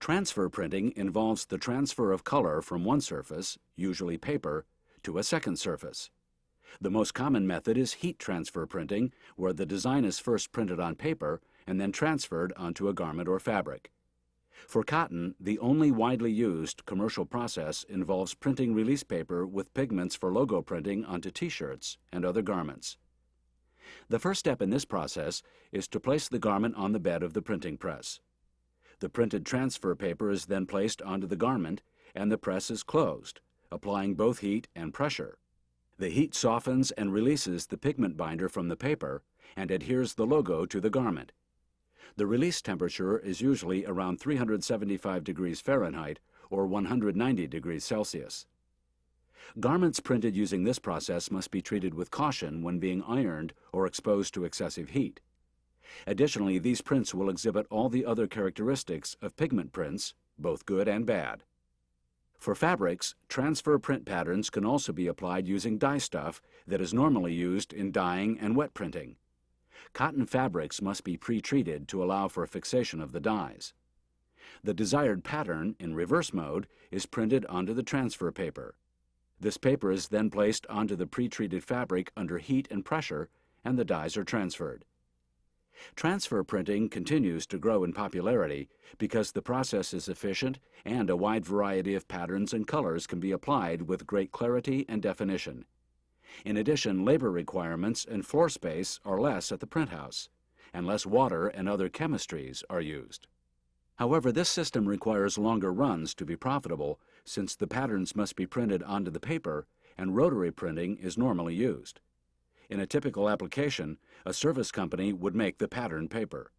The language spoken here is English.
Transfer printing involves the transfer of color from one surface, usually paper, to a second surface. The most common method is heat transfer printing, where the design is first printed on paper and then transferred onto a garment or fabric. For cotton, the only widely used commercial process involves printing release paper with pigments for logo printing onto t-shirts and other garments. The first step in this process is to place the garment on the bed of the printing press. The printed transfer paper is then placed onto the garment and the press is closed, applying both heat and pressure. The heat softens and releases the pigment binder from the paper and adheres the logo to the garment. The release temperature is usually around 375 degrees Fahrenheit or 190 degrees Celsius. Garments printed using this process must be treated with caution when being ironed or exposed to excessive heat. Additionally, these prints will exhibit all the other characteristics of pigment prints, both good and bad. For fabrics, transfer print patterns can also be applied using dye stuff that is normally used in dyeing and wet printing. Cotton fabrics must be pre-treated to allow for fixation of the dyes. The desired pattern, in reverse mode, is printed onto the transfer paper. This paper is then placed onto the pre-treated fabric under heat and pressure, and the dyes are transferred. Transfer printing continues to grow in popularity because the process is efficient and a wide variety of patterns and colors can be applied with great clarity and definition. In addition, labor requirements and floor space are less at the print house, and less water and other chemistries are used. However, this system requires longer runs to be profitable since the patterns must be printed onto the paper and rotary printing is normally used. In a typical application, a service company would make the pattern paper.